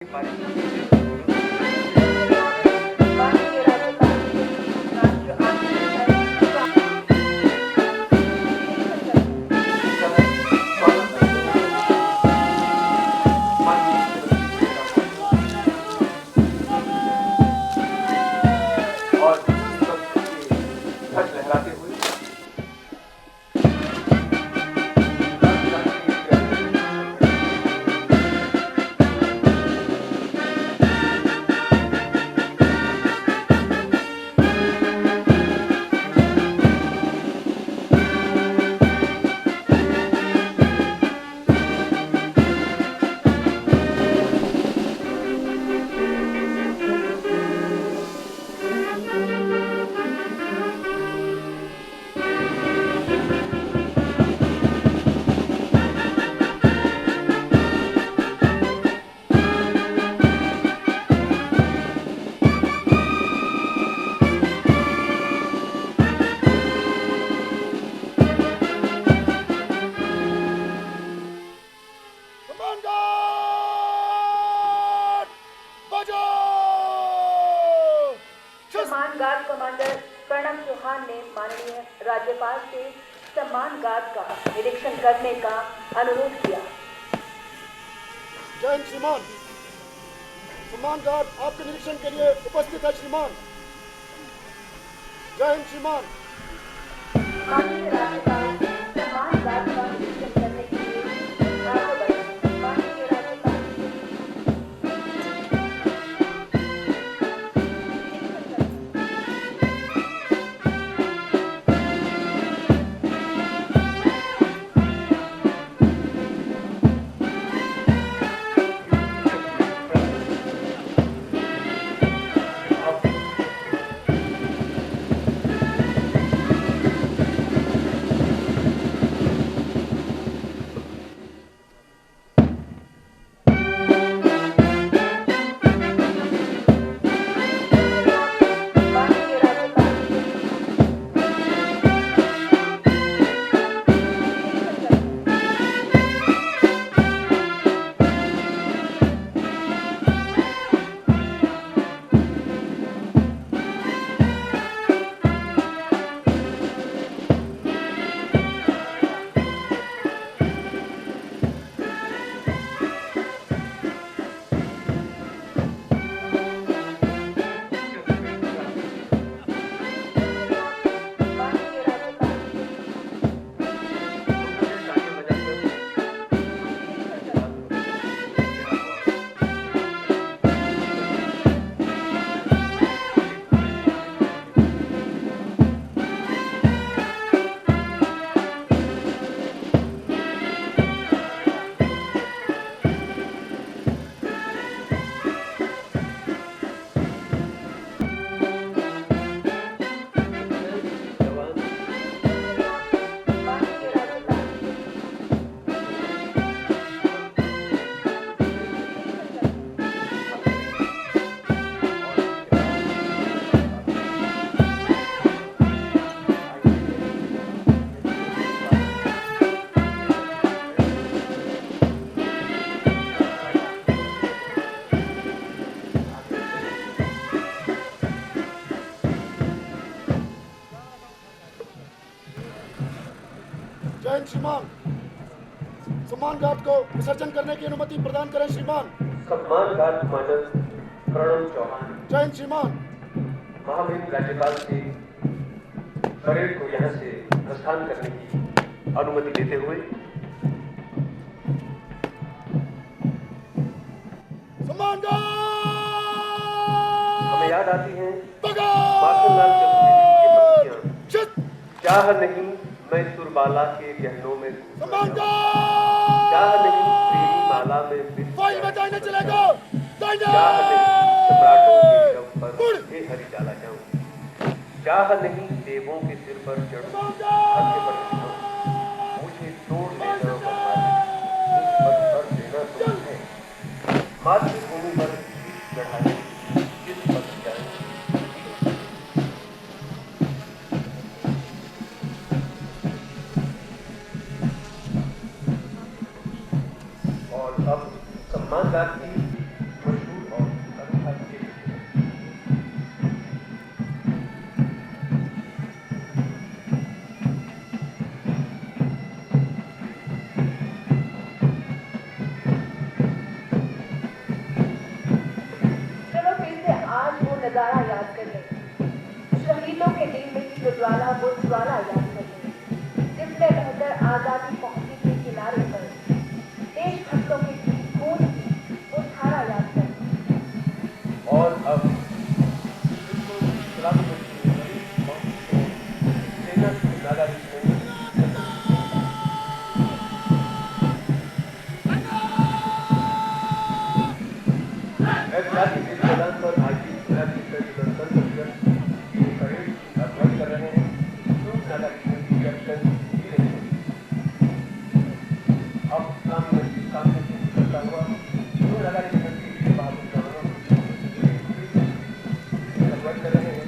माननीय राज्यपाल राष्ट्र और ध्वज लहराते हुए सम्मान गार्ड कमांडर प्रणव चौहान ने माननीय राज्यपाल से सम्मान गार्ड का निरीक्षण करने का अनुरोध किया। जय हिंद श्रीमान। सम्मान गार्ड आपके निरीक्षण के लिए उपस्थित है श्रीमान। जय हिंद श्रीमान। माननीय राज्यपाल सम्मान गार्ड का निरीक्षण करने के लिए आगे बढ़े। माननीय राज्यपाल जय हिंद श्रीमान। सम्मान गार्ड को विसर्जन करने की अनुमति प्रदान करें श्रीमान। सम्मान गार्ड कमांडर प्रणव चौहान जय हिंद श्रीमान। महामहिम राज्यपाल से परेड को यहाँ से प्रस्थान करने की अनुमति देते हुए सम्मान गार्ड हमें याद आती हैं बगावत! माखनलाल चंद्र की पंक्तियां। चाह नहीं मैं सुरबाला के गहनों में सम्मान चाह नहीं प्रेमी माला में बिन फाइल में दाहिने चलेगा। चाह नहीं सम्राटों के शव पर हे हरि डाला जाऊं। चाह नहीं देवों के सिर पर चढ़ूं हाथे पर चढ़ूं। मुझे तोड़ लेना बर्बाद, उस पद पर देना तुम है। मातृभूमि पर चढ़ाई जिस पद जाए। और अब सम्मान गार्ड की नजारा याद करने, शहीदों के दिल में जो ज्वाला वो ज्वाला याद करने, जिसने बहकर आजादी पहुंची थी किनारे पर, देशभक्तों की खून की वो धारा याद करने। और अब बिल्कुल गुलाबी बच्ची सेना की नादारी में ऐतिहासिक इस मैदान पर आज भी गुलाबी गणतंत्र दिवस की परेड अगुवाई कर रहे हैं जो नादारी में कैप्टन जी रहे हैं। अब इस्लामी मस्जिद सामने से गुजरता हुआ जो नादारी में बहादुर जवानों की अगुवाई कर रहे हैं।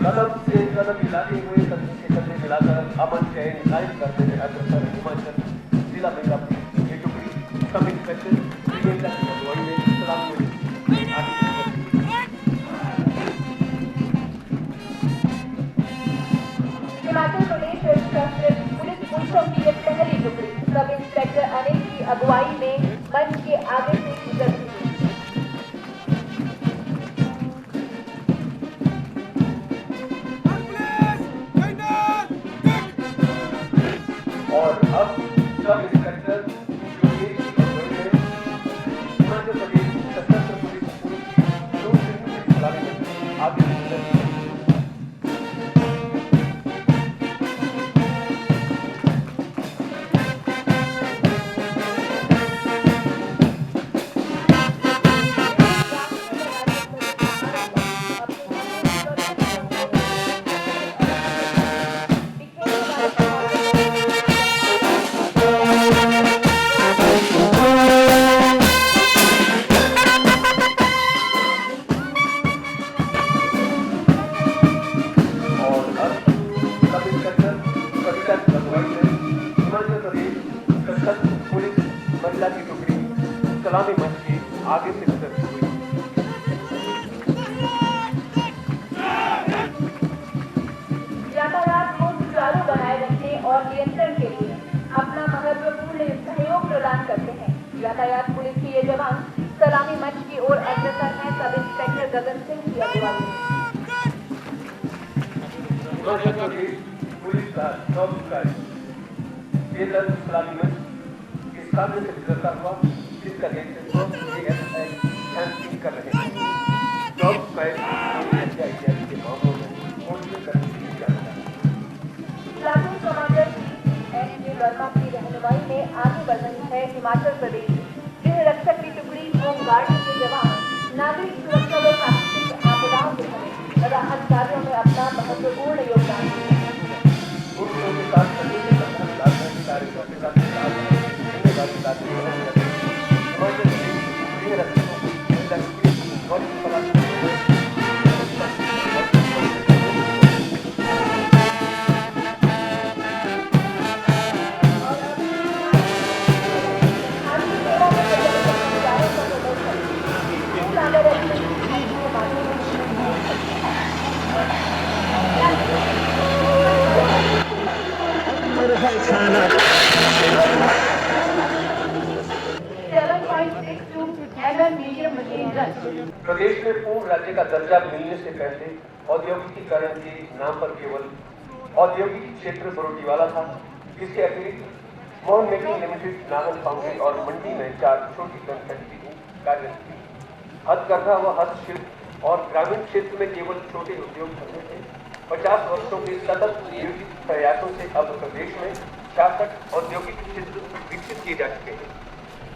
कदम से कदम मिलाते हुए कंधे से कंधे मिलाकर अमन चैन कायम करते हुए अग्रसर हिमाचल जिला मेगा पुलिस ये टुकड़ी सब इंस्पेक्टर प्रियंका की अगुवाई में सलामी हिमाचल प्रदेश सशस्त्र पुलिस पुलिसों की ये पहली टुकड़ी सब इंस्पेक्टर अनिल की अगुवाई में मंच के आगे से गुजरती है। और अब सब इंस्पेक्टर जो देश की अगुवाई में हिमाचल प्रदेश सशस्त्र पुलिस की दो श्रेणी की सलामी में आगे गुजरती है। महिला की टुकड़ी सलामी मंच के आगे से गुजरती हुई यातायात को सुचारू बनाए रखने और नियंत्रण के लिए अपना महत्वपूर्ण सहयोग प्रदान करते हैं। यातायात पुलिस के ये जवान सलामी मंच की ओर अग्रसर हैं। सब इंस्पेक्टर गगन सिंह की अगुवाई में हिमाचल प्रदेश पुलिस का चौक कार्य ये दल सलामी मंच के सामने से गुजरता हुआ जिसका नेतृत्व ASI ध्यान सिंह कर रहे हैं। चौक कार्य इत्यादि के मामलों में कोशिश करने की जा रहा है। प्लाटून कमांडर SK वर्मा की रहनुमाई में आगे बढ़ रही है हिमाचल प्रदेश गृह रक्षक की टुकड़ी होमगार्ड के जवान नागरिक सुरक्षा व प्राकृतिक आपदाओं के समय राहत कार्यों में अपना महत्वपूर्ण योगदान देते हैं। के साथ कार्य करने का जिम्मेदारी लाते हैं। हिमाचल प्रदेश गृह रक्षकों की वरिष्ठ पदाधिकारी भारतीय सेवा में प्रदर्शन का प्रदर्शन प्रदेश में पूर्ण राज्य का दर्जा मिलने से पहले औद्योगिकीकरण के नाम पर केवल औद्योगिक क्षेत्र बरोटीवाला था। इसके अतिरिक्त Mohan making limited, Nahan foundry और मंडी में 4 छोटी फैक्ट्री कार्यरत थी। हथकरघा व हस्तशिल्प और ग्रामीण क्षेत्र में केवल छोटे उद्योग धंधे थे। 50 वर्षों के सतत नियोजित प्रयासों से अब प्रदेश में 66 औद्योगिक क्षेत्र विकसित किए जा चुके हैं।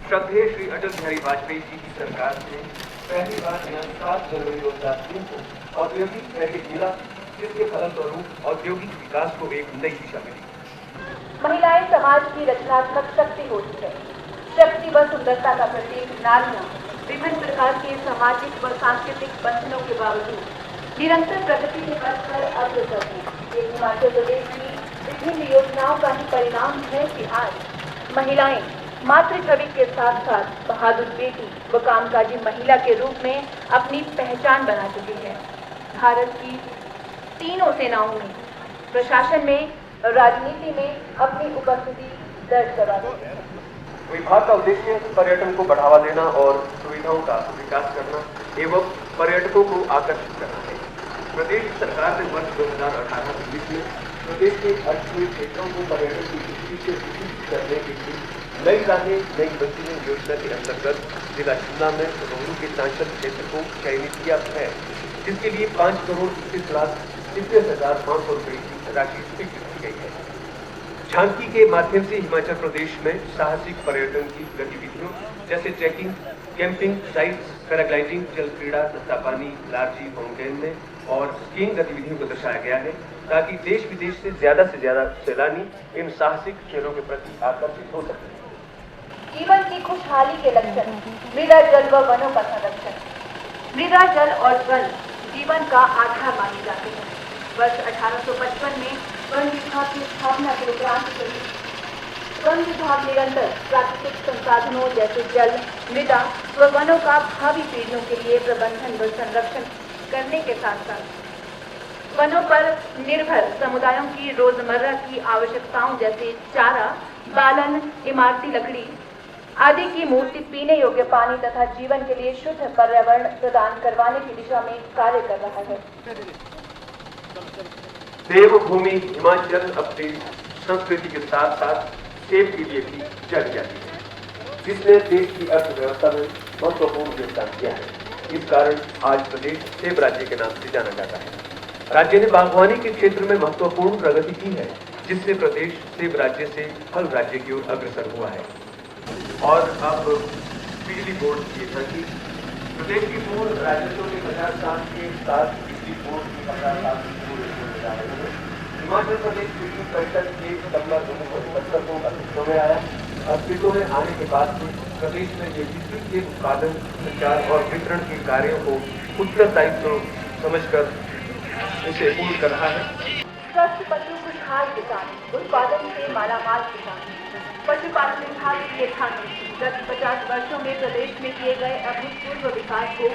श्रद्धेय श्री अटल बिहारी वाजपेयी जी की सरकार से पहली बार 7 जनवरी 2003 को औद्योगिक पैकेज मिला, जिसके फलस्वरूप औद्योगिक विकास को एक नई दिशा मिली। महिलाएं समाज की रचनात्मक शक्ति होती है। शक्ति व सुंदरता का प्रतीक नारियां विभिन्न प्रकार के सामाजिक व सांस्कृतिक बंधनों के बावजूद निरंतर प्रगति के पथ पर अग्रसर है। ये हिमाचल प्रदेश की विभिन्न योजनाओं का ही परिणाम है कि आज महिलाएं मातृ छवि के साथ साथ बहादुर बेटी व कामकाजी महिला के रूप में अपनी पहचान बना चुकी है। भारत की तीनों सेनाओं में, प्रशासन में, राजनीति में अपनी उपस्थिति दर्ज करा दी है। विभाग का उद्देश्य पर्यटन को बढ़ावा देना और सुविधाओं का विकास करना एवं पर्यटकों को आकर्षित करना है। प्रदेश सरकार ने वर्ष 2018-19 में प्रदेश के 28 क्षेत्रों को पर्यटन की दृष्टि से विकसित करने के लिए नई राहें नई मंजिलें योजना के अंतर्गत जिला शिमला में रोहडू के सांसद क्षेत्र को चयनित किया है, जिसके लिए 5 करोड़ 21,500 रुपए की राशि स्वीकृत की गई है। झांकी के माध्यम से हिमाचल प्रदेश में साहसिक पर्यटन की गतिविधियों जैसे ट्रैकिंग, कैंपिंग साइट्स, पैराग्लाइडिंग, जल क्रीड़ा, सस्ता पानी, लार्जी फाउंटेन में और स्कीइंग गतिविधियों को दर्शाया गया है, ताकि देश विदेश से ज्यादा सैलानी इन साहसिक खेलों के प्रति आकर्षित हो सके। जीवन की खुशहाली के लक्षण मृदा, जल व वनों का संरक्षण। मृदा, जल और वन जीवन का आधार माने जाते हैं। वर्ष 1855 में वन विभाग की स्थापना के उपरांत वन विभाग निरंतर प्राकृतिक संसाधनों जैसे जल, मृदा व वनों का भावी पीढ़ियों के लिए प्रबंधन व संरक्षण करने के साथ साथ वनों पर निर्भर समुदायों की रोजमर्रा की आवश्यकताओं जैसे चारा, बालन, इमारती लकड़ी आदि की मूर्ति, पीने योग्य पानी तथा जीवन के लिए शुद्ध पर्यावरण प्रदान करवाने की दिशा में कार्य कर रहा है। देवभूमि हिमाचल अपनी संस्कृति के साथ साथ सेब के लिए भी जानी जाती है, जिसने देश की अर्थव्यवस्था में महत्वपूर्ण योगदान किया है। इस कारण आज प्रदेश सेब राज्य के नाम से जाना जाता है। राज्य ने बागवानी के क्षेत्र में महत्वपूर्ण प्रगति की है, जिससे प्रदेश सेब राज्य से फल राज्य की ओर अग्रसर हुआ है। और अब बिजली बोर्ड की कि प्रदेश की पूर्ण राजस्व के 50 साल के साथ बिजली बोर्ड की 50 साल पूरे होने जा रहे हैं। हिमाचल प्रदेश बिजली परिषद के सितंबर 2075 को अस्तित्व में आया। अस्तित्व में आने के बाद से प्रदेश में ये बिजली के उत्पादन, संचार और वितरण के कार्यों को उत्तरदायित्व समझकर इसे पूर्ण कर रहा है। स्वस्थ पशु खुशहाल किसान, उत्पादन से मालामाल किसान। पशुपालन विभाग के खाने गत 50 वर्षों में प्रदेश में किए गए अभूतपूर्व विकास को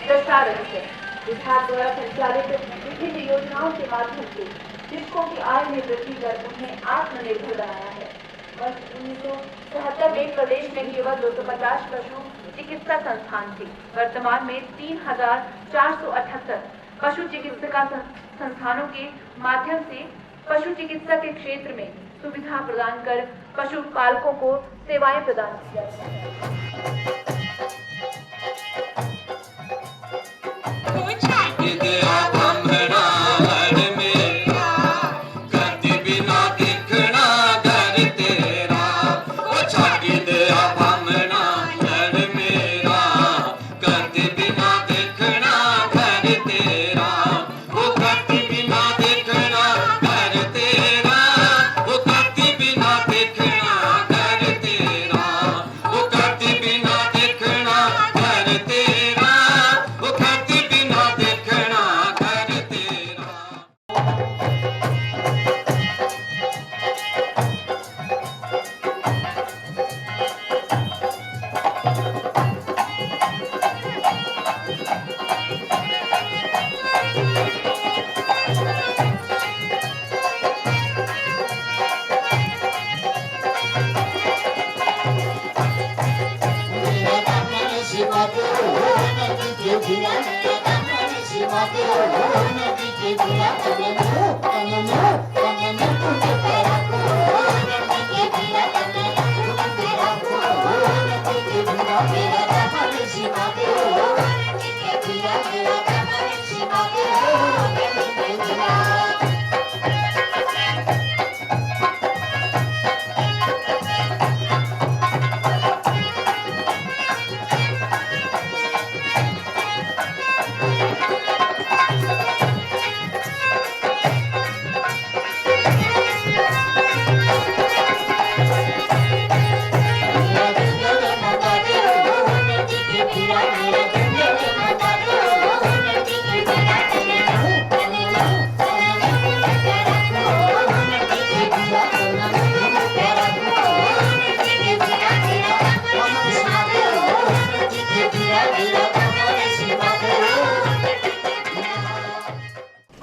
दर्शा रहे हैं। विभाग द्वारा संचालित विभिन्न योजनाओं के माध्यम से कृषकों की आय में वृद्धि कर उन्हें आत्मनिर्भर बनाया है। वर्ष 1977 में प्रदेश में केवल 250 पशु चिकित्सा संस्थान थे। वर्तमान में 3,478 पशु चिकित्सा संस्थानों के माध्यम से पशु चिकित्सा के क्षेत्र में सुविधा प्रदान कर पशुपालकों को सेवाएं प्रदान की जाती हैं।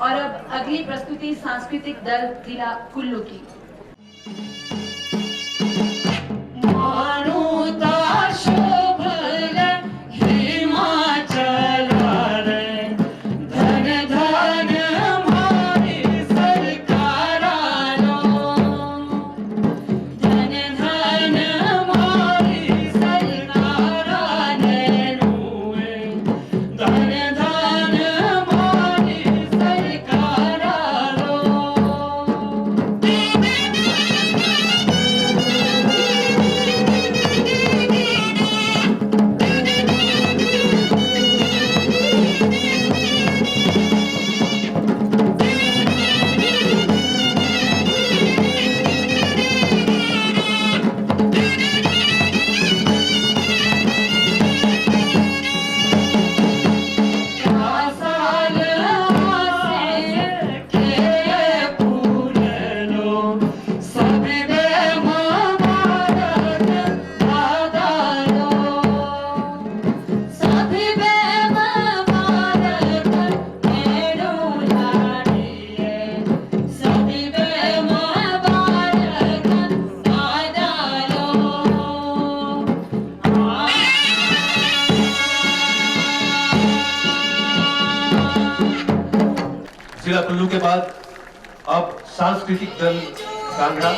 और अब अगली प्रस्तुति सांस्कृतिक दल जिला कुल्लू की। जिला कुल्लू के बाद अब सांस्कृतिक दल कांगड़ा।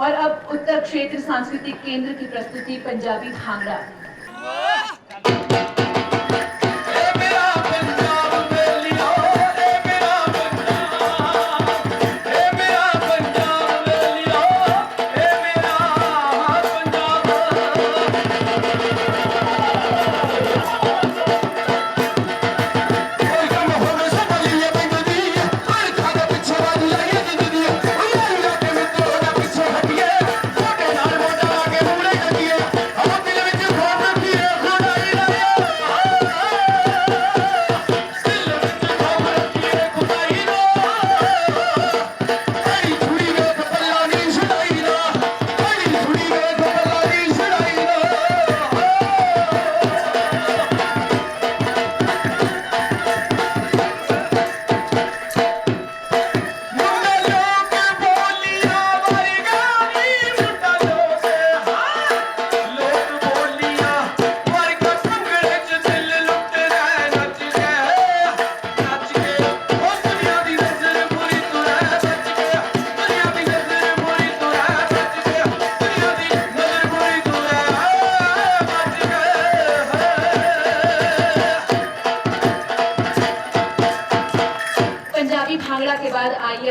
और अब उत्तर क्षेत्र सांस्कृतिक केंद्र की प्रस्तुति पंजाबी भांगड़ा। I'm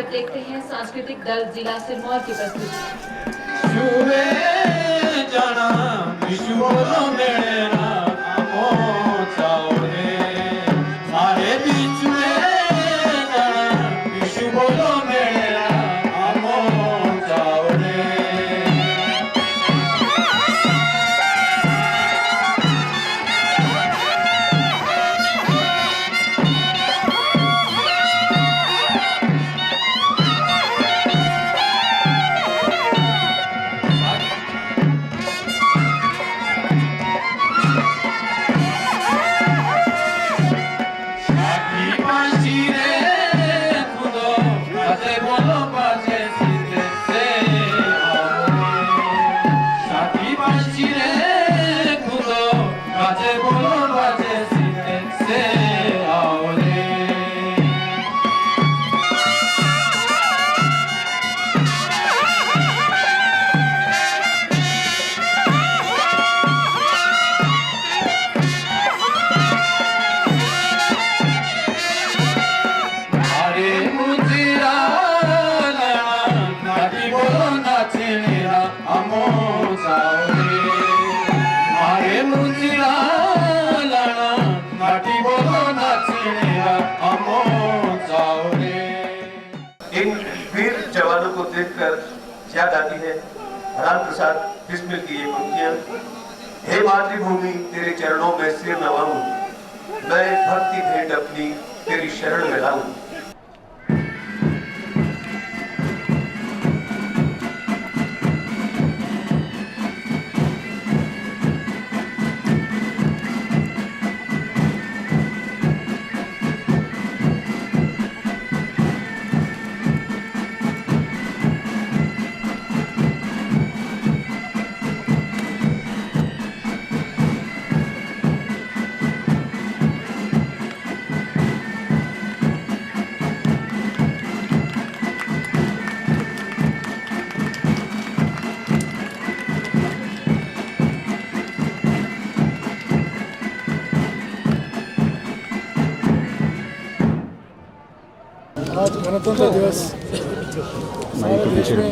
अब देखते हैं सांस्कृतिक दल जिला सिरमौर की प्रस्तुति। शुवे जाना विशु बोलो मेरा आमो चाओरे मारे बीच में जाना विशु बोलो मेरा आमो चाओरे इन वीर जवानों को देखकर याद आती है राम प्रसाद बिस्मिल की ये पंक्तियां। हे मातृभूमि तेरे चरणों में सिर नवाऊं, मैं भक्ति भेंट अपनी तेरी शरण में लाऊं। आज गणतंत्र दिवस सारे देश में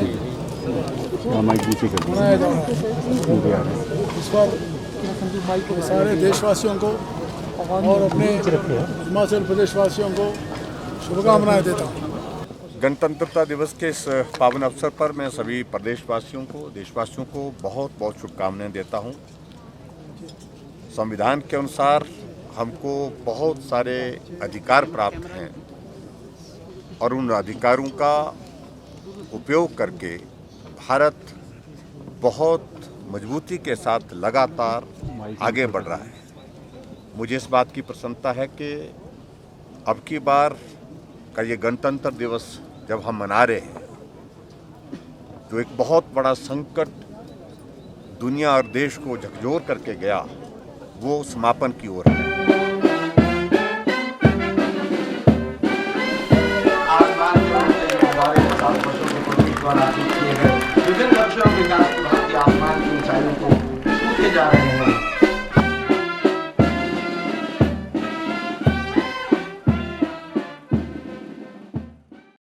मनाया जा रहा है। इस पर सारे देशवासियों को और अपने हिमाचल प्रदेशवासियों को शुभकामनाएं देता हूँ। गणतंत्रता दिवस के इस पावन अवसर पर मैं सभी प्रदेशवासियों को देशवासियों को बहुत बहुत शुभकामनाएं देता हूँ। संविधान के अनुसार हमको बहुत सारे अधिकार प्राप्त हैं और उन अधिकारों का उपयोग करके भारत बहुत मजबूती के साथ लगातार आगे बढ़ रहा है। मुझे इस बात की प्रसन्नता है कि अब की बार का ये गणतंत्र दिवस जब हम मना रहे हैं जो एक बहुत बड़ा संकट दुनिया और देश को झकझोर करके गया वो समापन की ओर है। विभिन्न लक्ष्यों और विकास की भारतीय आसमान की ऊंचाइयों को छूते जा रहे हैं।